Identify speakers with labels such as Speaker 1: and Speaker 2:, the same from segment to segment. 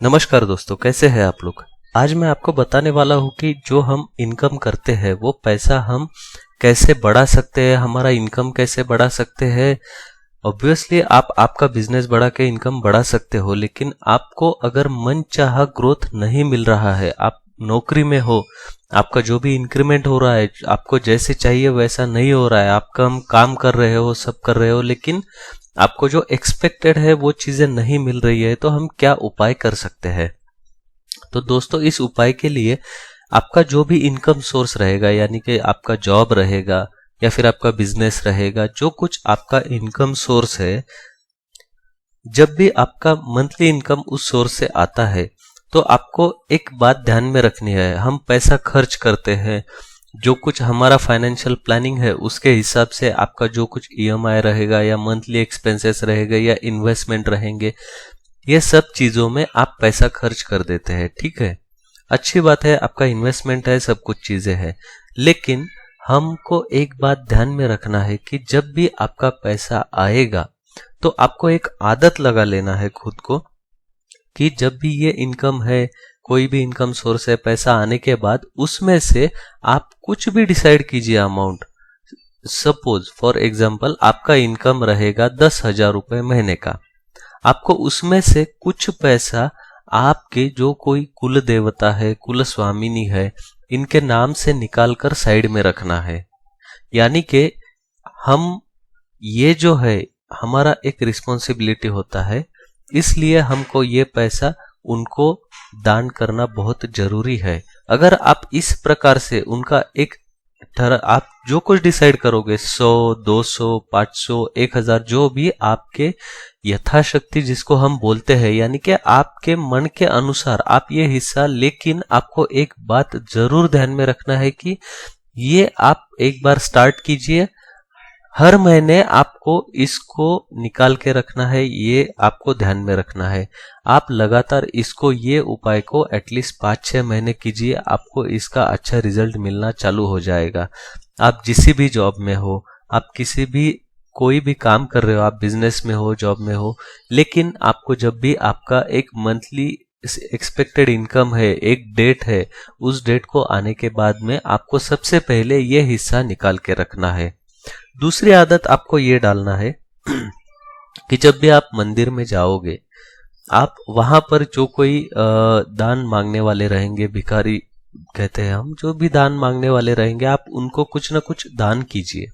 Speaker 1: नमस्कार दोस्तों, कैसे हैं आप लोग। आज मैं आपको बताने वाला हूँ कि जो हम इनकम करते हैं वो पैसा हम कैसे बढ़ा सकते हैं, हमारा इनकम कैसे बढ़ा सकते हैं। ऑब्वियसली आप आपका बिजनेस बढ़ा के इनकम बढ़ा सकते हो, लेकिन आपको अगर मनचाहा ग्रोथ नहीं मिल रहा है, आप नौकरी में हो, आपका जो भी इंक्रीमेंट हो रहा है आपको जैसे चाहिए वैसा नहीं हो रहा है, आप काम कर रहे हो, सब कर रहे हो, लेकिन आपको जो एक्सपेक्टेड है वो चीजें नहीं मिल रही है, तो हम क्या उपाय कर सकते हैं। तो दोस्तों, इस उपाय के लिए आपका जो भी इनकम सोर्स रहेगा, यानी कि आपका जॉब रहेगा या फिर आपका बिजनेस रहेगा, जो कुछ आपका इनकम सोर्स है, जब भी आपका मंथली इनकम उस सोर्स से आता है तो आपको एक बात ध्यान में रखनी है। हम पैसा खर्च करते हैं, जो कुछ हमारा फाइनेंशियल प्लानिंग है उसके हिसाब से आपका जो कुछ ईएमआई रहेगा या मंथली एक्सपेंसेस रहेगा या इन्वेस्टमेंट रहेंगे, ये सब चीजों में आप पैसा खर्च कर देते हैं। ठीक है, अच्छी बात है, आपका इन्वेस्टमेंट है, सब कुछ चीजें हैं, लेकिन हमको एक बात ध्यान में रखना है कि जब भी आपका पैसा आएगा तो आपको एक आदत लगा लेना है खुद को कि जब भी ये इनकम है, कोई भी इनकम सोर्स है, पैसा आने के बाद उसमें से आप कुछ भी डिसाइड कीजिए अमाउंट। सपोज फॉर एग्जाम्पल आपका इनकम रहेगा 10,000 रुपए महीने का, आपको उसमें से कुछ पैसा आपके जो कोई कुल देवता है, कुल स्वामिनी है, इनके नाम से निकाल कर साइड में रखना है। यानी कि हम ये जो है हमारा एक रिस्पॉन्सिबिलिटी होता है, इसलिए हमको ये पैसा उनको दान करना बहुत जरूरी है। अगर आप इस प्रकार से उनका एक आप जो कुछ डिसाइड करोगे, 100, 200, 500, 1000, जो भी आपके यथाशक्ति जिसको हम बोलते हैं, यानी कि आपके मन के अनुसार आप ये हिस्सा, लेकिन आपको एक बात जरूर ध्यान में रखना है कि ये आप एक बार स्टार्ट कीजिए, हर महीने आपको इसको निकाल के रखना है, ये आपको ध्यान में रखना है। आप लगातार इसको, ये उपाय को एटलीस्ट 5-6 महीने कीजिए, आपको इसका अच्छा रिजल्ट मिलना चालू हो जाएगा। आप जिस भी जॉब में हो, आप किसी भी कोई भी काम कर रहे हो, आप बिजनेस में हो, जॉब में हो, लेकिन आपको जब भी आपका एक मंथली एक्सपेक्टेड इनकम है, एक डेट है, उस डेट को आने के बाद में आपको सबसे पहले ये हिस्सा निकाल के रखना है। दूसरी आदत आपको ये डालना है कि जब भी आप मंदिर में जाओगे, आप वहां पर जो कोई दान मांगने वाले रहेंगे, भिखारी कहते हैं हम, जो भी दान मांगने वाले रहेंगे, आप उनको कुछ ना कुछ दान कीजिए।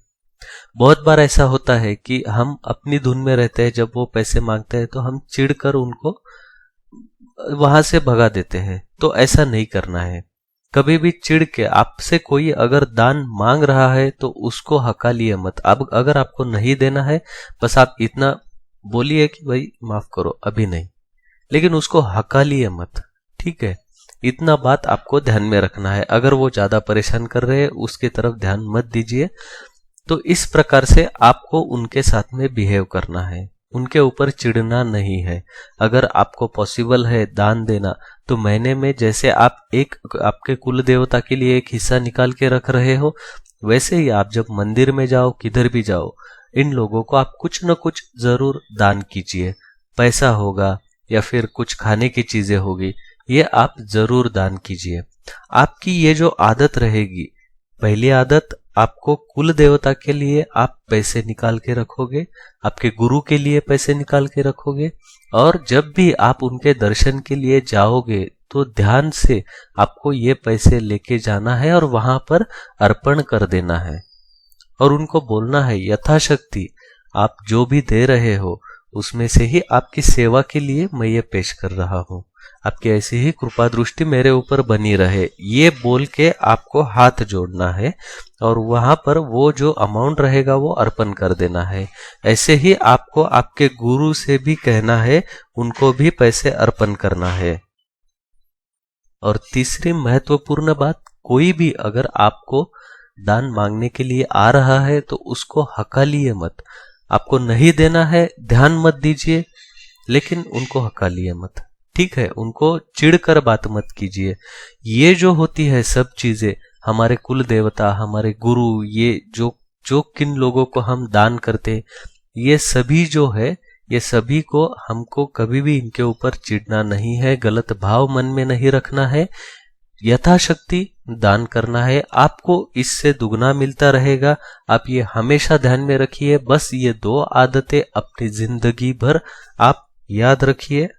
Speaker 1: बहुत बार ऐसा होता है कि हम अपनी धुन में रहते हैं, जब वो पैसे मांगते हैं तो हम चिढ़कर उनको वहां से भगा देते हैं। तो ऐसा नहीं करना है। कभी भी चिढ़ के आपसे कोई अगर दान मांग रहा है तो उसको हकालिए मत। अब अगर आपको नहीं देना है, बस आप इतना बोलिए कि भाई माफ करो, अभी नहीं, लेकिन उसको हकालिए मत। ठीक है, इतना बात आपको ध्यान में रखना है। अगर वो ज्यादा परेशान कर रहे हैं उसकी तरफ ध्यान मत दीजिए। तो इस प्रकार से आपको उनके साथ में बिहेव करना है, उनके ऊपर चिढ़ना नहीं है। अगर आपको पॉसिबल है दान देना, तो महीने में जैसे आप एक आपके कुल देवता के लिए एक हिस्सा निकाल के रख रहे हो, वैसे ही आप जब मंदिर में जाओ, किधर भी जाओ, इन लोगों को आप कुछ न कुछ जरूर दान कीजिए। पैसा होगा या फिर कुछ खाने की चीजें होगी, ये आप जरूर दान कीजिए। आपकी ये जो आदत रहेगी, पहली आदत, आपको कुल देवता के लिए आप पैसे निकाल के रखोगे, आपके गुरु के लिए पैसे निकाल के रखोगे, और जब भी आप उनके दर्शन के लिए जाओगे तो ध्यान से आपको ये पैसे लेके जाना है और वहां पर अर्पण कर देना है। और उनको बोलना है, यथाशक्ति आप जो भी दे रहे हो उसमें से ही आपकी सेवा के लिए मैं ये पेश कर रहा हूँ, आपकी ऐसी ही कृपा दृष्टि मेरे ऊपर बनी रहे, ये बोल के आपको हाथ जोड़ना है और वहां पर वो जो अमाउंट रहेगा वो अर्पण कर देना है। ऐसे ही आपको आपके गुरु से भी कहना है, उनको भी पैसे अर्पण करना है। और तीसरी महत्वपूर्ण बात, कोई भी अगर आपको दान मांगने के लिए आ रहा है तो उसको हकालिए मत। आपको नहीं देना है, ध्यान मत दीजिए, लेकिन उनको हकालिए मत। ठीक है, उनको चिढ़कर बात मत कीजिए। ये जो होती है सब चीजें, हमारे कुल देवता, हमारे गुरु, ये जो जो किन लोगों को हम दान करते, ये सभी जो है ये सभी को हमको कभी भी इनके ऊपर चिढ़ना नहीं है, गलत भाव मन में नहीं रखना है, यथाशक्ति दान करना है। आपको इससे दुगना मिलता रहेगा। आप ये हमेशा ध्यान में रखिए। बस ये 2 आदतें अपनी जिंदगी भर आप याद रखिए।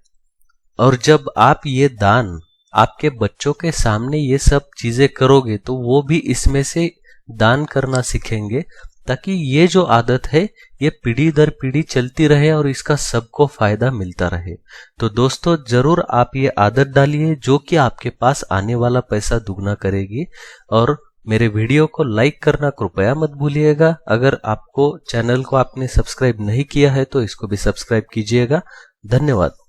Speaker 1: और जब आप ये दान आपके बच्चों के सामने ये सब चीजें करोगे तो वो भी इसमें से दान करना सीखेंगे, ताकि ये जो आदत है ये पीढ़ी दर पीढ़ी चलती रहे और इसका सबको फायदा मिलता रहे। तो दोस्तों जरूर आप ये आदत डालिए, जो कि आपके पास आने वाला पैसा दुगना करेगी। और मेरे वीडियो को लाइक करना कृपया मत भूलिएगा। अगर आपको चैनल को आपने सब्सक्राइब नहीं किया है तो इसको भी सब्सक्राइब कीजिएगा। धन्यवाद।